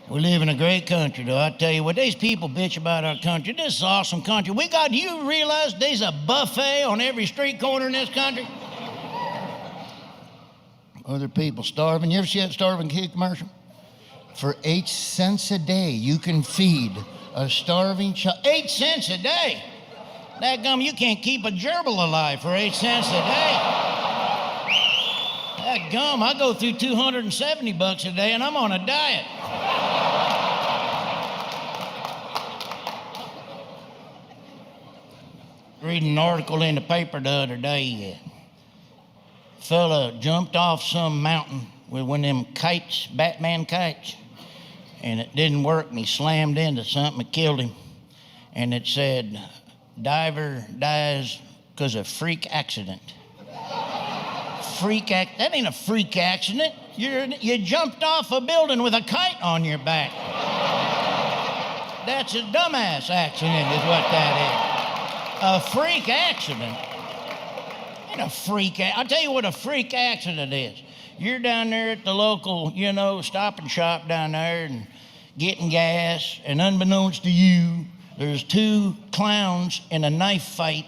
We live in a great country, though. I tell you what, these people bitch about our country. This is an awesome country. Do you realize there's a buffet on every street corner in this country? Other people starving. You ever see that starving kid commercial? For 8 cents a day, you can feed a starving child. 8 cents a day? Dadgum, you can't keep a gerbil alive for 8 cents a day. Dadgum, I go through $270 a day and I'm on a diet. Reading an article in the paper the other day. Fella jumped off some mountain with one of them kites, Batman kites, and it didn't work, and he slammed into something that killed him. And it said, diver dies because of freak accident. That ain't a freak accident. You jumped off a building with a kite on your back. That's a dumbass accident is what that is. A freak accident. I'll tell you what a freak accident is. You're down there at the local, Stop and Shop down there and getting gas, and unbeknownst to you, there's two clowns in a knife fight,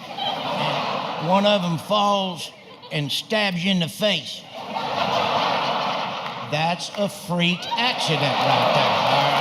and one of them falls and stabs you in the face. That's a freak accident right there, all right?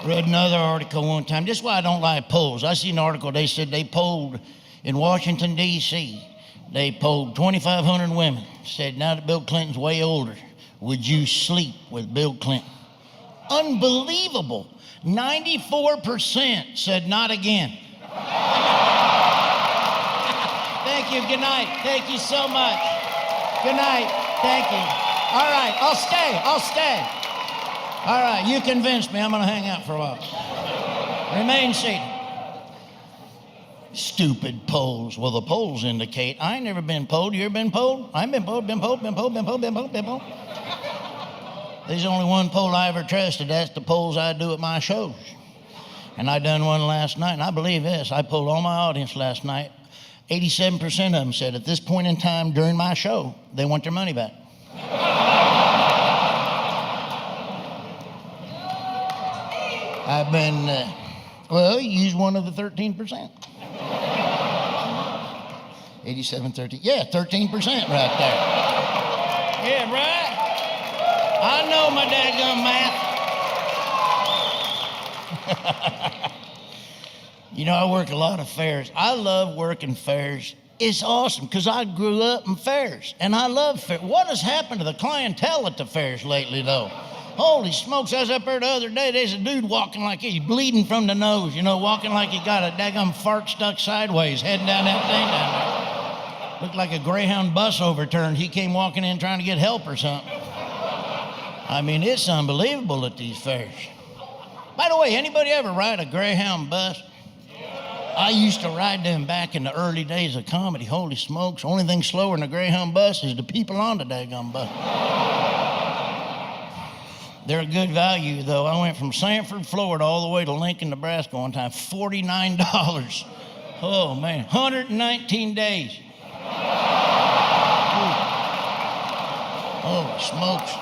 Read another article one time. This is why I don't like polls. I seen an article, they said they polled in Washington, D.C. They polled 2,500 women. Said, now that Bill Clinton's way older, would you sleep with Bill Clinton? Unbelievable. 94% said not again. Thank you, good night. Thank you so much. Good night, thank you. All right, I'll stay. All right, you convinced me. I'm going to hang out for a while. Remain seated. Stupid polls. Well, the polls indicate. I ain't never been polled. You ever been polled? I've been polled. There's only one poll I ever trusted. That's the polls I do at my shows. And I done one last night, and I believe this. I polled all my audience last night. 87% of them said at this point in time during my show, they want their money back. I've been, use one of the 13%. 87, 13. Yeah, 13% right there. Yeah, right? I know my dadgum math. I work a lot of fairs. I love working fairs. It's awesome because I grew up in fairs and I love fairs. What has happened to the clientele at the fairs lately, though? Holy smokes, I was up there the other day, there's a dude walking like he's bleeding from the nose, walking like he got a daggum fart stuck sideways, heading down that thing down there. Looked like a Greyhound bus overturned. He came walking in trying to get help or something. I mean, it's unbelievable at these fairs. By the way, anybody ever ride a Greyhound bus? I used to ride them back in the early days of comedy. Holy smokes, only thing slower than a Greyhound bus is the people on the daggum bus. They're a good value, though. I went from Sanford, Florida, all the way to Lincoln, Nebraska one time. $49. Oh, man. 119 days. Oh, smokes.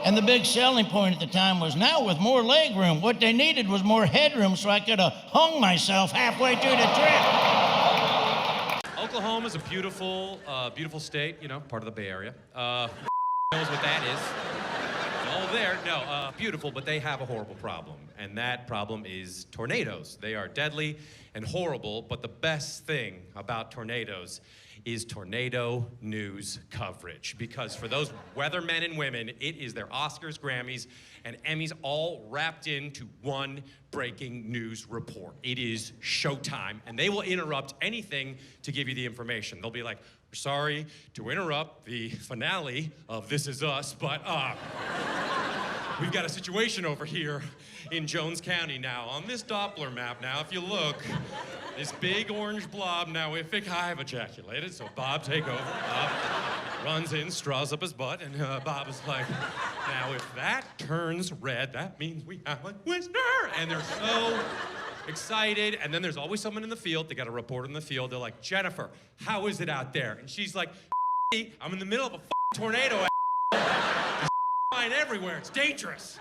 And the big selling point at the time was now with more leg room. What they needed was more headroom so I could have hung myself halfway through the trip. Oklahoma is a beautiful, beautiful state, part of the Bay Area. Knows what that is. Beautiful, but they have a horrible problem, and that problem is tornadoes. They are deadly and horrible, but the best thing about tornadoes is tornado news coverage, because for those weathermen and women, it is their Oscars, Grammys, and Emmys all wrapped into one breaking news report. It is showtime, and they will interrupt anything to give you the information. They'll be like, sorry to interrupt the finale of This Is Us, but we've got a situation over here in Jones County now. On this Doppler map now, if you look, this big orange blob, now if I've ejaculated, so Bob, take over. Bob runs in, straws up his butt, and Bob is like, now if that turns red, that means we have a Whistler. And they're so excited, and then there's always someone in the field. They got a reporter in the field. They're like, Jennifer, how is it out there? And she's like, I'm in the middle of a tornado. There's flying everywhere. It's dangerous.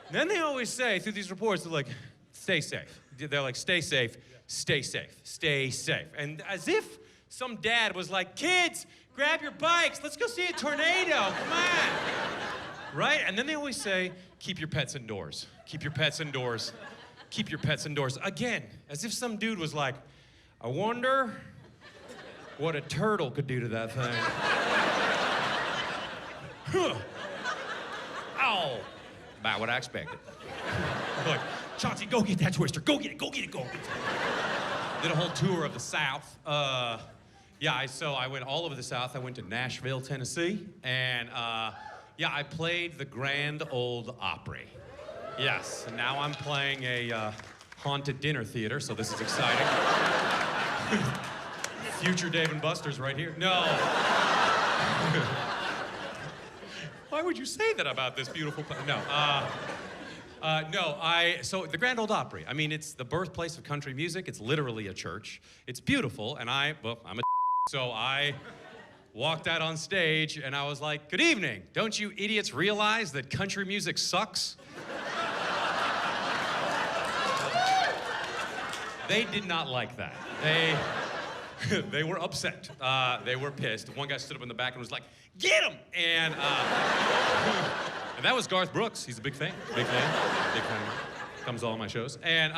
And then they always say, through these reports, they're like, stay safe. They're like, stay safe, stay safe, stay safe. And as if some dad was like, kids, grab your bikes. Let's go see a tornado. Come on. Right? And then they always say, keep your pets indoors. Keep your pets indoors. Keep your pets indoors. Again, as if some dude was like, I wonder what a turtle could do to that thing. Huh. Ow. About what I expected. Like, Chauncey, go get that twister. Go get it, go get it, go. Did a whole tour of the South. So I went all over the South. I went to Nashville, Tennessee, and I played the Grand Ole Opry. Yes, and now I'm playing a haunted dinner theater, so this is exciting. Future Dave & Buster's right here. No. Why would you say that about this beautiful place? No. So the Grand Ole Opry, I mean, it's the birthplace of country music. It's literally a church. It's beautiful, and I'm a so I walked out on stage, and I was like, good evening. Don't you idiots realize that country music sucks? They did not like that. They were upset. They were pissed. One guy stood up in the back and was like, get him! And that was Garth Brooks. He's a big fan. Big fan. Comes to all my shows. And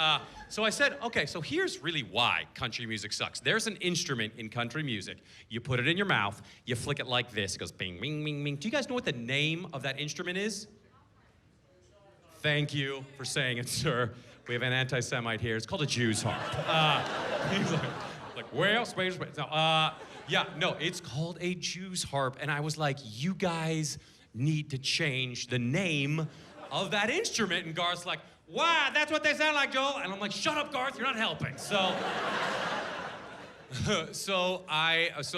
so I said, okay, so here's really why country music sucks. There's an instrument in country music. You put it in your mouth, you flick it like this. It goes bing, bing, bing, bing. Do you guys know what the name of that instrument is? Thank you for saying it, sir. We have an anti-Semite here. It's called a Jew's harp. He's like, well, space. No, it's called a Jew's harp. And I was like, you guys need to change the name of that instrument. And Garth's like, why? That's what they sound like, Joel. And I'm like, shut up, Garth, you're not helping. So, so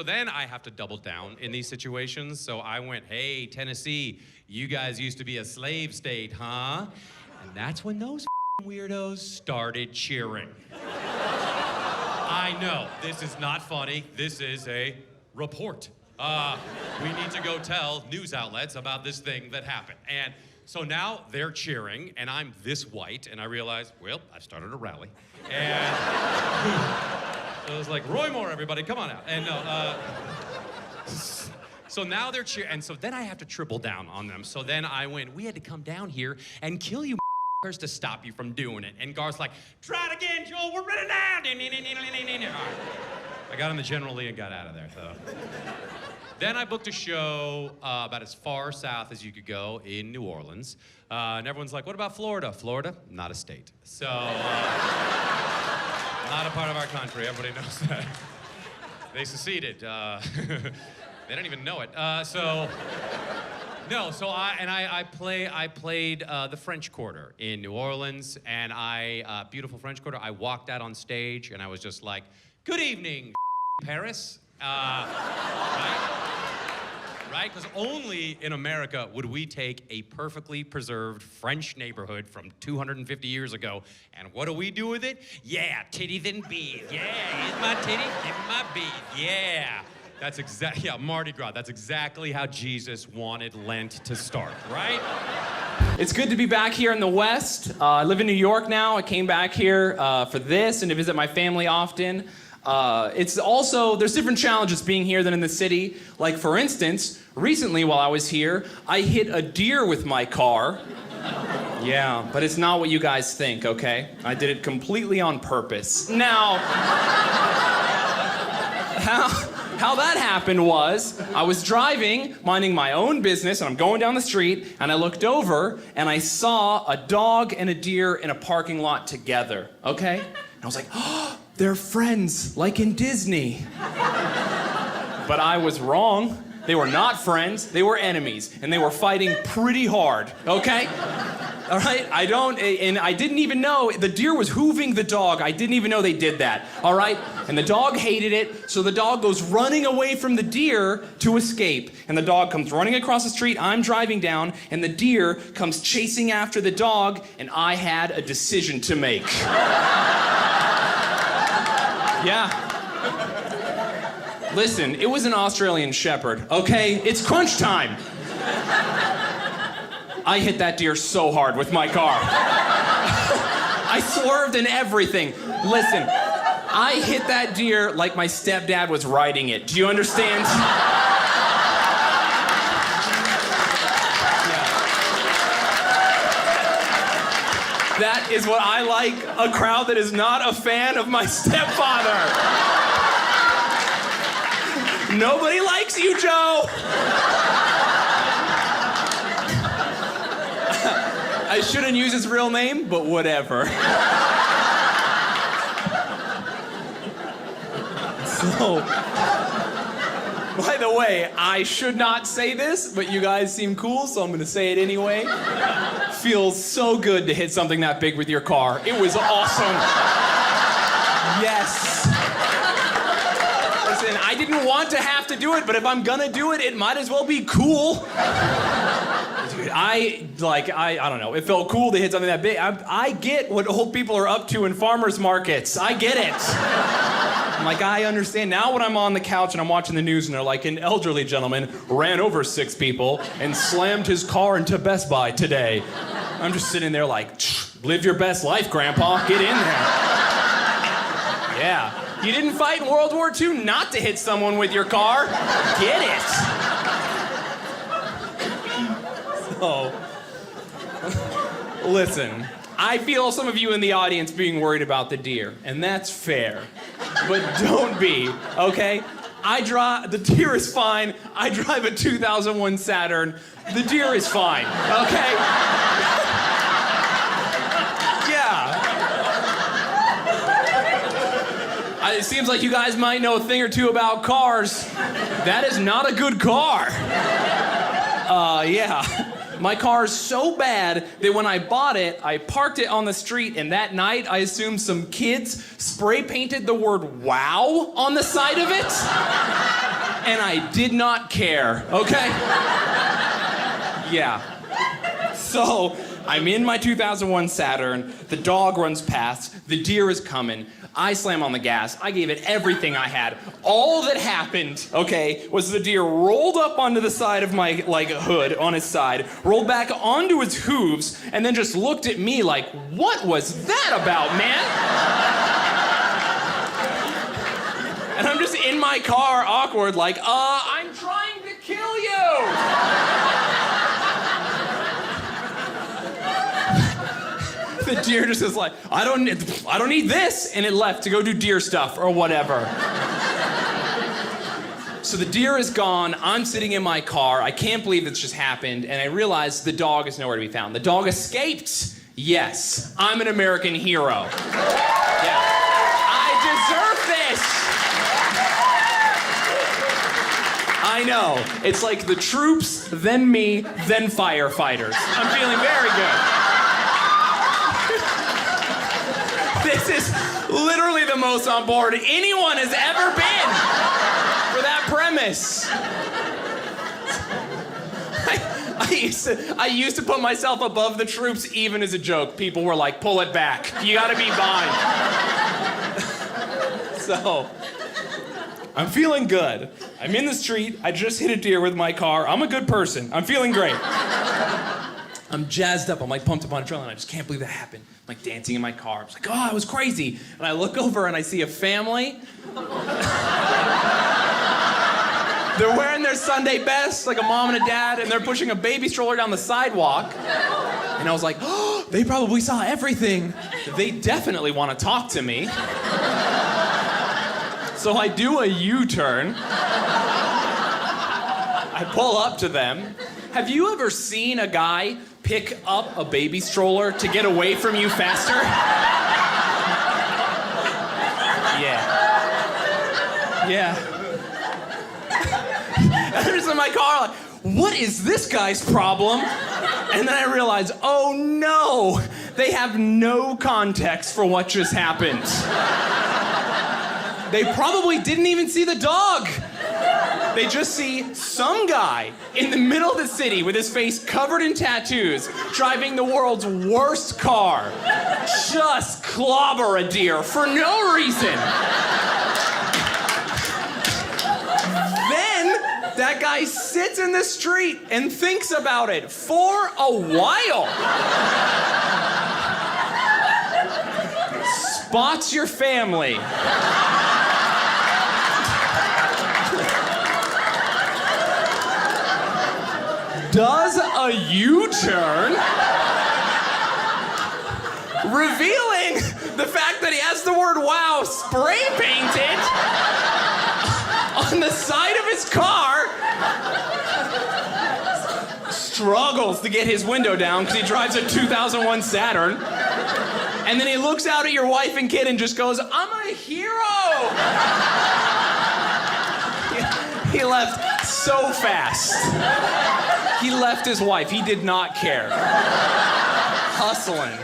then I have to double down in these situations. So I went, hey, Tennessee, you guys used to be a slave state, huh? And that's when those weirdos started cheering. I know, this is not funny. This is a report. We need to go tell news outlets about this thing that happened. And so now they're cheering, and I'm this white, and I realized, well, I started a rally. And so I was like, Roy Moore, everybody, come on out. And so now they're cheering, and so then I have to triple down on them. So then I went, we had to come down here and kill you to stop you from doing it. And Garth's like, try it again, Joel, we're running down. All right. I got in the General Lee and got out of there, so. Then I booked a show about as far south as you could go in New Orleans. And everyone's like, what about Florida? Florida, not a state. So, not a part of our country, everybody knows that. They seceded. They don't even know it. I played the French Quarter in New Orleans, and beautiful French Quarter. I walked out on stage, and I was just like, good evening, Paris. Right? Because only in America would we take a perfectly preserved French neighborhood from 250 years ago, and what do we do with it? Yeah, titties and beads. Yeah, here's my titties, give me my beads. Yeah. That's Mardi Gras. That's exactly how Jesus wanted Lent to start, right? It's good to be back here in the West. I live in New York now. I came back here for this and to visit my family often. There's different challenges being here than in the city. Like, for instance, recently while I was here, I hit a deer with my car. Yeah, but it's not what you guys think, okay? I did it completely on purpose. Now, how that happened was, I was driving, minding my own business, and I'm going down the street, and I looked over, and I saw a dog and a deer in a parking lot together, okay? And I was like, oh, they're friends, like in Disney. But I was wrong. They were not friends, they were enemies, and they were fighting pretty hard, okay? All right, and I didn't even know, the deer was hooving the dog. I didn't even know they did that, all right? And the dog hated it, so the dog goes running away from the deer to escape. And the dog comes running across the street, I'm driving down, and the deer comes chasing after the dog, and I had a decision to make. Yeah. Listen, it was an Australian Shepherd, okay? It's crunch time. I hit that deer so hard with my car. I swerved and everything. Listen, I hit that deer like my stepdad was riding it. Do you understand? Yeah. That is what I like, a crowd that is not a fan of my stepfather. Nobody likes you, Joe. I shouldn't use his real name, but whatever. So, by the way, I should not say this, but you guys seem cool, so I'm gonna say it anyway. Feels so good to hit something that big with your car. It was awesome. Yes. Listen, I didn't want to have to do it, but if I'm gonna do it, it might as well be cool. Dude, I don't know. It felt cool to hit something that big. I get what old people are up to in farmers markets. I get it. I'm like, I understand. Now when I'm on the couch and I'm watching the news and they're like, an elderly gentleman ran over 6 people and slammed his car into Best Buy today. I'm just sitting there like, live your best life, Grandpa. Get in there. Yeah. You didn't fight in World War II not to hit someone with your car. Get it. So, listen, I feel some of you in the audience being worried about the deer, and that's fair. But don't be, okay? The deer is fine. I drive a 2001 Saturn. The deer is fine, okay? Yeah. It seems like you guys might know a thing or two about cars. That is not a good car. Yeah. My car is so bad that when I bought it, I parked it on the street, and that night, I assume some kids spray painted the word wow on the side of it. And I did not care, okay? Yeah. So, I'm in my 2001 Saturn, the dog runs past, the deer is coming, I slam on the gas, I gave it everything I had. All that happened, okay, was the deer rolled up onto the side of my, hood on his side, rolled back onto his hooves, and then just looked at me like, what was that about, man? And I'm just in my car, awkward, like, I'm trying to kill you! The deer just is like, I don't need this, and it left to go do deer stuff or whatever. So the deer is gone, I'm sitting in my car, I can't believe this just happened, and I realize the dog is nowhere to be found. The dog escaped. Yes, I'm an American hero. Yeah. I deserve this. I know, it's like the troops, then me, then firefighters. I'm feeling very good. This is literally the most on board anyone has ever been for that premise. I used to put myself above the troops even as a joke. People were like, pull it back. You gotta be fine. So, I'm feeling good. I'm in the street. I just hit a deer with my car. I'm a good person. I'm feeling great. I'm jazzed up. I'm like pumped up on adrenaline. I just can't believe that happened. I'm like dancing in my car. I'm like, oh, it was crazy. And I look over and I see a family. They're wearing their Sunday best, like a mom and a dad, and they're pushing a baby stroller down the sidewalk. And I was like, oh, they probably saw everything. They definitely want to talk to me. So I do a U-turn. I pull up to them. Have you ever seen a guy pick up a baby stroller to get away from you faster? Yeah. I'm just in my car like, what is this guy's problem? And then I realized, oh no, they have no context for what just happened. They probably didn't even see the dog. They just see some guy in the middle of the city with his face covered in tattoos, driving the world's worst car. Just clobber a deer for no reason. Then that guy sits in the street and thinks about it for a while. Spots your family. Does a U-turn, revealing the fact that he has the word wow spray painted on the side of his car. Struggles to get his window down because he drives a 2001 Saturn. And then he looks out at your wife and kid and just goes, I'm a hero. He left so fast. He left his wife. He did not care. Hustling.